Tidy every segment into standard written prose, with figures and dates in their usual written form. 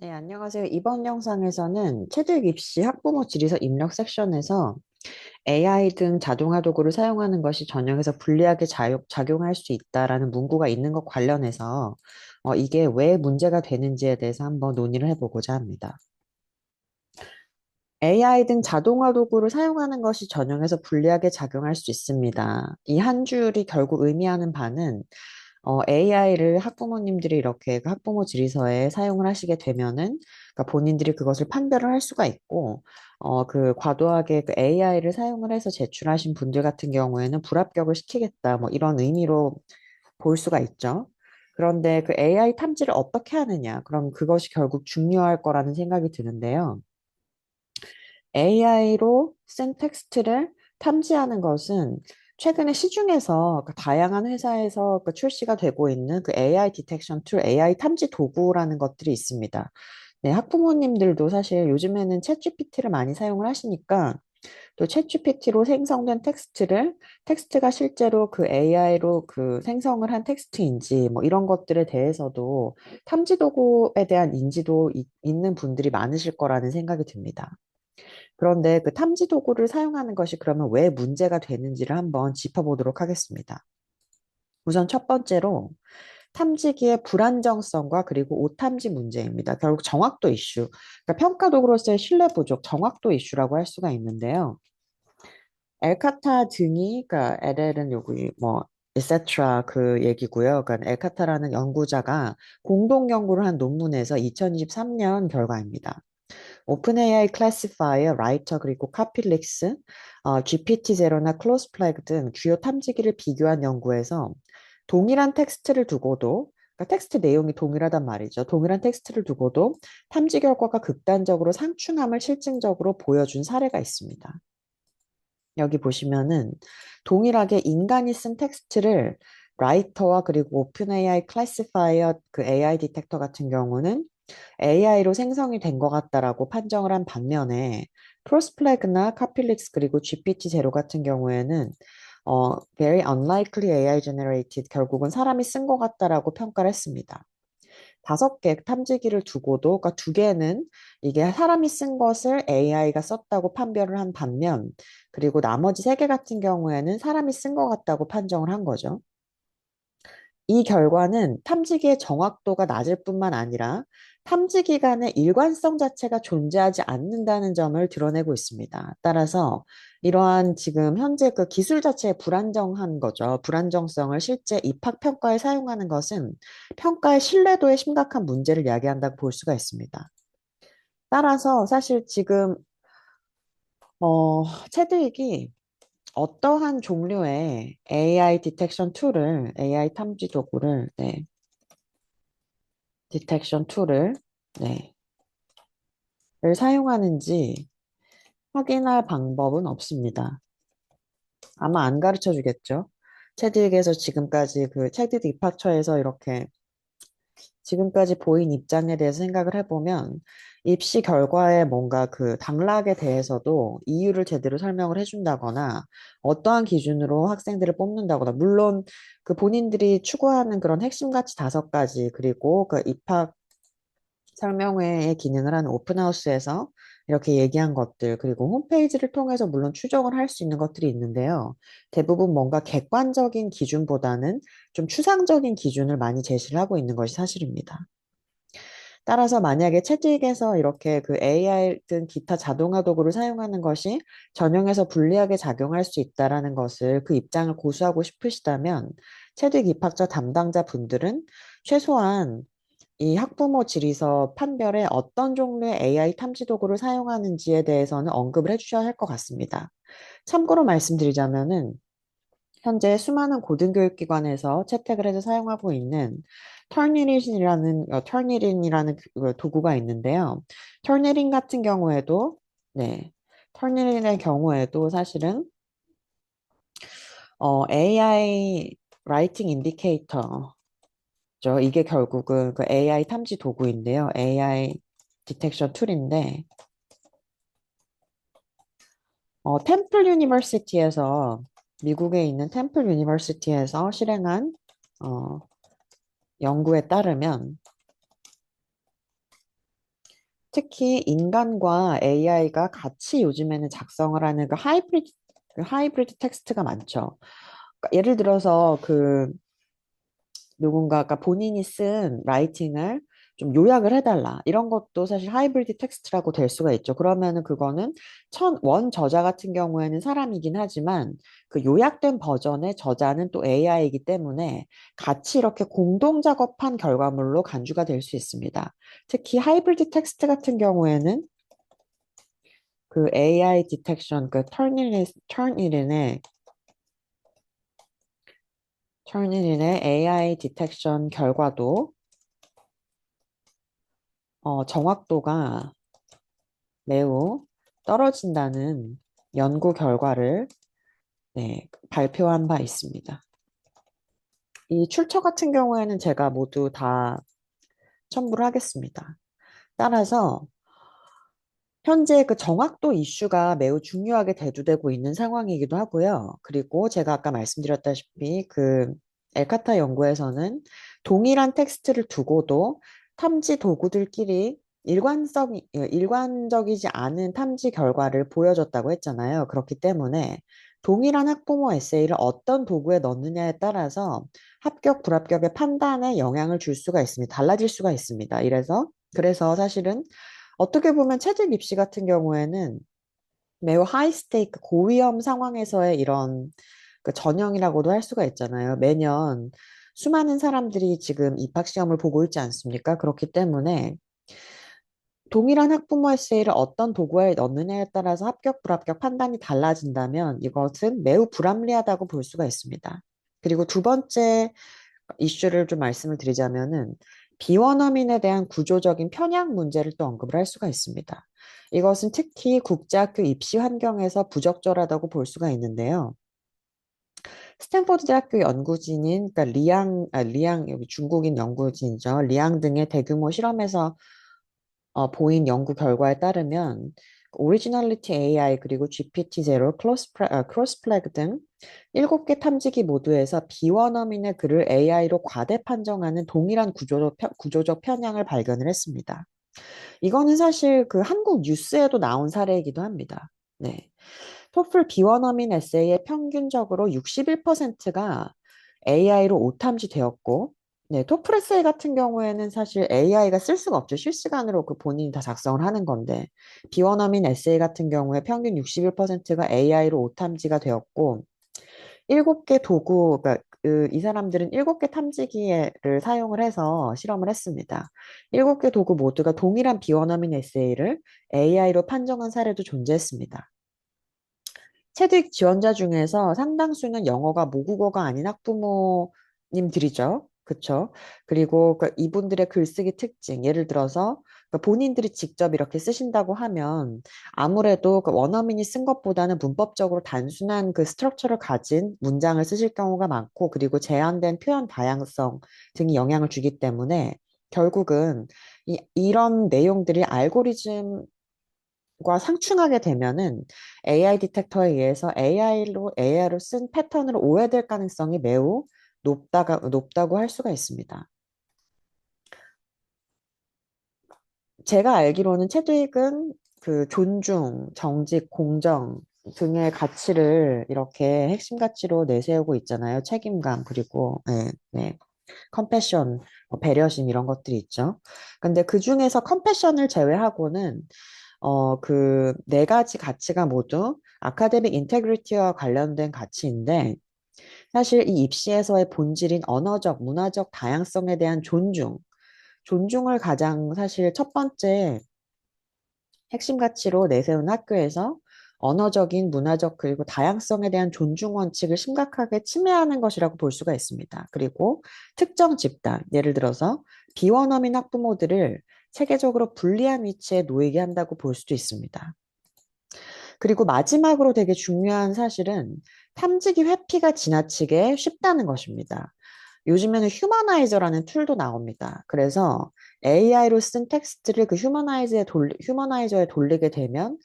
네, 안녕하세요. 이번 영상에서는 체득 입시 학부모 질의서 입력 섹션에서 AI 등 자동화 도구를 사용하는 것이 전형에서 불리하게 작용할 수 있다라는 문구가 있는 것 관련해서 이게 왜 문제가 되는지에 대해서 한번 논의를 해보고자 합니다. AI 등 자동화 도구를 사용하는 것이 전형에서 불리하게 작용할 수 있습니다. 이 한 줄이 결국 의미하는 바는 AI를 학부모님들이 이렇게 그 학부모 질의서에 사용을 하시게 되면은, 그러니까 본인들이 그것을 판별을 할 수가 있고, 그 과도하게 그 AI를 사용을 해서 제출하신 분들 같은 경우에는 불합격을 시키겠다, 뭐 이런 의미로 볼 수가 있죠. 그런데 그 AI 탐지를 어떻게 하느냐, 그럼 그것이 결국 중요할 거라는 생각이 드는데요. AI로 쓴 텍스트를 탐지하는 것은 최근에 시중에서 그 다양한 회사에서 그 출시가 되고 있는 그 AI 디텍션 툴, AI 탐지 도구라는 것들이 있습니다. 네, 학부모님들도 사실 요즘에는 챗GPT를 많이 사용을 하시니까 또 챗GPT로 생성된 텍스트가 실제로 그 AI로 그 생성을 한 텍스트인지 뭐 이런 것들에 대해서도 탐지 도구에 대한 인지도 있는 분들이 많으실 거라는 생각이 듭니다. 그런데 그 탐지 도구를 사용하는 것이 그러면 왜 문제가 되는지를 한번 짚어보도록 하겠습니다. 우선 첫 번째로 탐지기의 불안정성과 그리고 오탐지 문제입니다. 결국 정확도 이슈. 그러니까 평가 도구로서의 신뢰 부족, 정확도 이슈라고 할 수가 있는데요. 엘카타 등이, 그러니까 LL은 여기 뭐 etc. 그 얘기고요. 그러니까 엘카타라는 연구자가 공동 연구를 한 논문에서 2023년 결과입니다. 오픈AI 클래시파이어, 라이터 그리고 카필릭스, GPT-0나 클로스플래그 등 주요 탐지기를 비교한 연구에서 동일한 텍스트를 두고도 그러니까 텍스트 내용이 동일하단 말이죠. 동일한 텍스트를 두고도 탐지 결과가 극단적으로 상충함을 실증적으로 보여준 사례가 있습니다. 여기 보시면은 동일하게 인간이 쓴 tek스트를 라이터와 그리고 오픈 AI 클래시파이어 그 AI 디텍터 같은 경우는 AI로 생성이 된 것 같다라고 판정을 한 반면에 프로스플래그나 카필릭스 그리고 GPT 제로 같은 경우에는 very unlikely AI generated 결국은 사람이 쓴 것 같다라고 평가를 했습니다. 5개 탐지기를 두고도, 그러니까 2개는 이게 사람이 쓴 것을 AI가 썼다고 판별을 한 반면, 그리고 나머지 3개 같은 경우에는 사람이 쓴 것 같다고 판정을 한 거죠. 이 결과는 탐지기의 정확도가 낮을 뿐만 아니라 탐지기 간의 일관성 자체가 존재하지 않는다는 점을 드러내고 있습니다. 따라서 이러한 지금 현재 그 기술 자체의 불안정한 거죠. 불안정성을 실제 입학 평가에 사용하는 것은 평가의 신뢰도에 심각한 문제를 야기한다고 볼 수가 있습니다. 따라서 사실 지금 체드윅이 어떠한 종류의 AI 디텍션 툴을, AI 탐지 도구를, 네, 디텍션 툴을, 네, 를 사용하는지 확인할 방법은 없습니다. 아마 안 가르쳐 주겠죠. 체드윅에서 지금까지 그 체드윅 입학처에서 이렇게 지금까지 보인 입장에 대해서 생각을 해보면 입시 결과에 뭔가 그 당락에 대해서도 이유를 제대로 설명을 해준다거나 어떠한 기준으로 학생들을 뽑는다거나 물론 그 본인들이 추구하는 그런 핵심 가치 5가지 그리고 그 입학 설명회의 기능을 하는 오픈하우스에서 이렇게 얘기한 것들, 그리고 홈페이지를 통해서 물론 추적을 할 수 있는 것들이 있는데요. 대부분 뭔가 객관적인 기준보다는 좀 추상적인 기준을 많이 제시를 하고 있는 것이 사실입니다. 따라서 만약에 채찍에서 이렇게 그 AI 등 기타 자동화 도구를 사용하는 것이 전형에서 불리하게 작용할 수 있다라는 것을 그 입장을 고수하고 싶으시다면 채찍 입학자 담당자 분들은 최소한 이 학부모 질의서 판별에 어떤 종류의 AI 탐지 도구를 사용하는지에 대해서는 언급을 해주셔야 할 것 같습니다. 참고로 말씀드리자면은 현재 수많은 고등교육기관에서 채택을 해서 사용하고 있는 터니린이라는 도구가 있는데요. 터니린 같은 경우에도 네, 터니린의 경우에도 사실은 AI 라이팅 인디케이터 이게 결국은 그 AI 탐지 도구인데요. AI 디텍션 툴인데, 템플 유니버시티에서, 미국에 있는 템플 유니버시티에서 실행한, 어, 연구에 따르면, 특히 인간과 AI가 같이 요즘에는 작성을 하는 그 하이브리드 텍스트가 많죠. 그러니까 예를 들어서 누군가가 본인이 쓴 라이팅을 좀 요약을 해달라. 이런 것도 사실 하이브리드 텍스트라고 될 수가 있죠. 그러면은 그거는 원 저자 같은 경우에는 사람이긴 하지만 그 요약된 버전의 저자는 또 AI이기 때문에 같이 이렇게 공동 작업한 결과물로 간주가 될 수 있습니다. 특히 하이브리드 텍스트 같은 경우에는 그 AI 디텍션, 그 터닝인의 AI 디텍션 결과도 정확도가 매우 떨어진다는 연구 결과를 발표한 바 있습니다. 이 출처 같은 경우에는 제가 모두 다 첨부를 하겠습니다. 따라서 현재 그 정확도 이슈가 매우 중요하게 대두되고 있는 상황이기도 하고요. 그리고 제가 아까 말씀드렸다시피 그 엘카타 연구에서는 동일한 텍스트를 두고도 탐지 도구들끼리 일관적이지 않은 탐지 결과를 보여줬다고 했잖아요. 그렇기 때문에 동일한 학부모 에세이를 어떤 도구에 넣느냐에 따라서 합격, 불합격의 판단에 영향을 줄 수가 있습니다. 달라질 수가 있습니다. 그래서 사실은 어떻게 보면 체질 입시 같은 경우에는 매우 하이 스테이크 고위험 상황에서의 이런 그 전형이라고도 할 수가 있잖아요. 매년 수많은 사람들이 지금 입학 시험을 보고 있지 않습니까? 그렇기 때문에 동일한 학부모 에세이를 어떤 도구에 넣느냐에 따라서 합격, 불합격 판단이 달라진다면 이것은 매우 불합리하다고 볼 수가 있습니다. 그리고 두 번째 이슈를 좀 말씀을 드리자면은 비원어민에 대한 구조적인 편향 문제를 또 언급을 할 수가 있습니다. 이것은 특히 국제학교 입시 환경에서 부적절하다고 볼 수가 있는데요. 스탠포드 대학교 연구진인, 그러니까 리앙, 여기 중국인 연구진이죠. 리앙 등의 대규모 실험에서 보인 연구 결과에 따르면 오리지널리티 AI 그리고 GPT-0, 크로스 플래그 등 7개 탐지기 모두에서 비원어민의 글을 AI로 과대 판정하는 동일한 구조적 편향을 발견을 했습니다. 이거는 사실 그 한국 뉴스에도 나온 사례이기도 합니다. 네. 토플 비원어민 에세이의 평균적으로 61%가 AI로 오탐지 되었고, 네, 토플 에세이 같은 경우에는 사실 AI가 쓸 수가 없죠. 실시간으로 그 본인이 다 작성을 하는 건데, 비원어민 에세이 같은 경우에 평균 61%가 AI로 오탐지가 되었고, 7개 도구, 그러니까 이 사람들은 7개 탐지기를 사용을 해서 실험을 했습니다. 7개 도구 모두가 동일한 비원어민 에세이를 AI로 판정한 사례도 존재했습니다. 체득 지원자 중에서 상당수는 영어가 모국어가 아닌 학부모님들이죠. 그쵸? 그리고 이분들의 글쓰기 특징, 예를 들어서 본인들이 직접 이렇게 쓰신다고 하면 아무래도 그 원어민이 쓴 것보다는 문법적으로 단순한 그 스트럭처를 가진 문장을 쓰실 경우가 많고, 그리고 제한된 표현 다양성 등이 영향을 주기 때문에 결국은 이런 내용들이 과 상충하게 되면은 AI 디텍터에 의해서 AI로 쓴 패턴으로 오해될 가능성이 매우 높다고 할 수가 있습니다. 제가 알기로는 채드윅은 그 존중, 정직, 공정 등의 가치를 이렇게 핵심 가치로 내세우고 있잖아요. 책임감, 그리고, 컴패션, 배려심 이런 것들이 있죠. 근데 그 중에서 컴패션을 제외하고는 그 네 가지 가치가 모두 아카데믹 인테그리티와 관련된 가치인데 사실 이 입시에서의 본질인 언어적, 문화적 다양성에 대한 존중을 가장 사실 첫 번째 핵심 가치로 내세운 학교에서 언어적인, 문화적, 그리고 다양성에 대한 존중 원칙을 심각하게 침해하는 것이라고 볼 수가 있습니다. 그리고 특정 집단, 예를 들어서 비원어민 학부모들을 체계적으로 불리한 위치에 놓이게 한다고 볼 수도 있습니다. 그리고 마지막으로 되게 중요한 사실은 탐지기 회피가 지나치게 쉽다는 것입니다. 요즘에는 휴머나이저라는 툴도 나옵니다. 그래서 AI로 쓴 텍스트를 그 휴머나이저에 돌리게 되면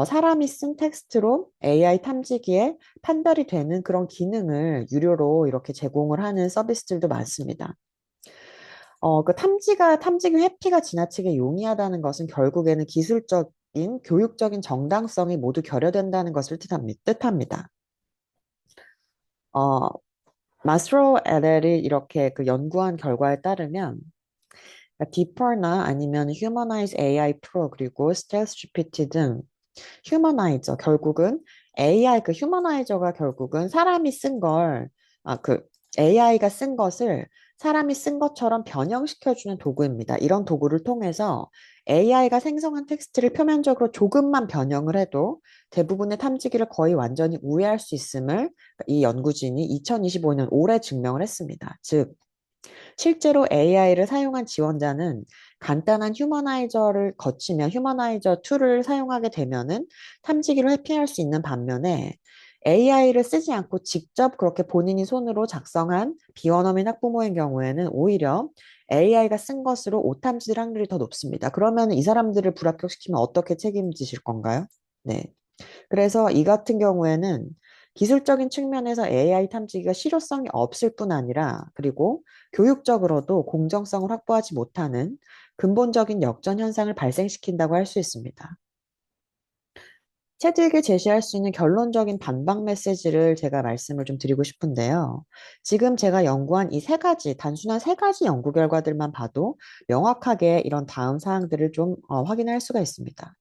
사람이 쓴 텍스트로 AI 탐지기에 판별이 되는 그런 기능을 유료로 이렇게 제공을 하는 서비스들도 많습니다. 그 탐지기 회피가 지나치게 용이하다는 것은 결국에는 기술적인, 교육적인 정당성이 모두 결여된다는 것을 뜻합니다. 어, 마스로우 LL이 이렇게 그 연구한 결과에 따르면 디퍼나 아니면 휴머나이즈 AI 프로 그리고 스텔스 GPT 등 휴머나이저 결국은 AI 그 휴머나이저가 결국은 사람이 쓴 걸 그 AI가 쓴 것을 사람이 쓴 것처럼 변형시켜주는 도구입니다. 이런 도구를 통해서 AI가 생성한 텍스트를 표면적으로 조금만 변형을 해도 대부분의 탐지기를 거의 완전히 우회할 수 있음을 이 연구진이 2025년 올해 증명을 했습니다. 즉, 실제로 AI를 사용한 지원자는 간단한 휴머나이저를 거치면 휴머나이저 툴을 사용하게 되면은 탐지기를 회피할 수 있는 반면에 AI를 쓰지 않고 직접 그렇게 본인이 손으로 작성한 비원어민 학부모의 경우에는 오히려 AI가 쓴 것으로 오탐지될 확률이 더 높습니다. 그러면 이 사람들을 불합격시키면 어떻게 책임지실 건가요? 네. 그래서 이 같은 경우에는 기술적인 측면에서 AI 탐지기가 실효성이 없을 뿐 아니라 그리고 교육적으로도 공정성을 확보하지 못하는 근본적인 역전 현상을 발생시킨다고 할 수 있습니다. 채찍에 제시할 수 있는 결론적인 반박 메시지를 제가 말씀을 좀 드리고 싶은데요. 지금 제가 연구한 이 세 가지, 단순한 세 가지 연구 결과들만 봐도 명확하게 이런 다음 사항들을 좀 확인할 수가 있습니다.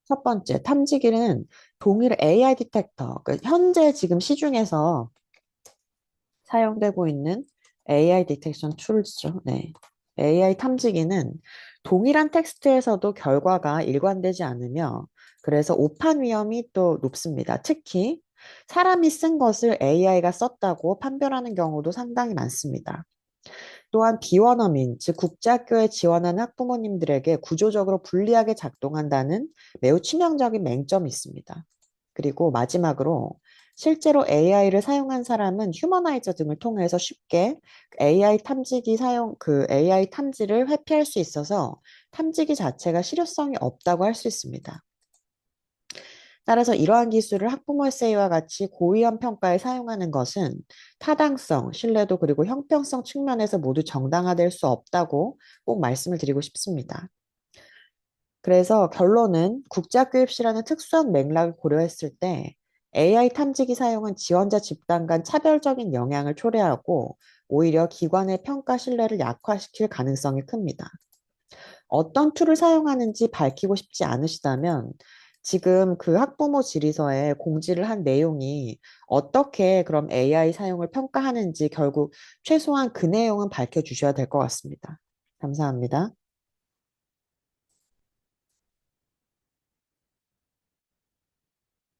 첫 번째, 탐지기는 동일 AI 디텍터, 그 현재 지금 시중에서 사용되고 있는 AI 디텍션 툴이죠. 네. AI 탐지기는 동일한 텍스트에서도 결과가 일관되지 않으며 그래서 오판 위험이 또 높습니다. 특히 사람이 쓴 것을 AI가 썼다고 판별하는 경우도 상당히 많습니다. 또한 비원어민, 즉 국제학교에 지원하는 학부모님들에게 구조적으로 불리하게 작동한다는 매우 치명적인 맹점이 있습니다. 그리고 마지막으로 실제로 AI를 사용한 사람은 휴머나이저 등을 통해서 쉽게 AI 탐지를 회피할 수 있어서 탐지기 자체가 실효성이 없다고 할 수 있습니다. 따라서 이러한 기술을 학부모 에세이와 같이 고위험 평가에 사용하는 것은 타당성, 신뢰도 그리고 형평성 측면에서 모두 정당화될 수 없다고 꼭 말씀을 드리고 싶습니다. 그래서 결론은 국제학교 입시라는 특수한 맥락을 고려했을 때 AI 탐지기 사용은 지원자 집단 간 차별적인 영향을 초래하고 오히려 기관의 평가 신뢰를 약화시킬 가능성이 큽니다. 어떤 툴을 사용하는지 밝히고 싶지 않으시다면 지금 그 학부모 질의서에 공지를 한 내용이 어떻게 그럼 AI 사용을 평가하는지 결국 최소한 그 내용은 밝혀주셔야 될 것 같습니다. 감사합니다.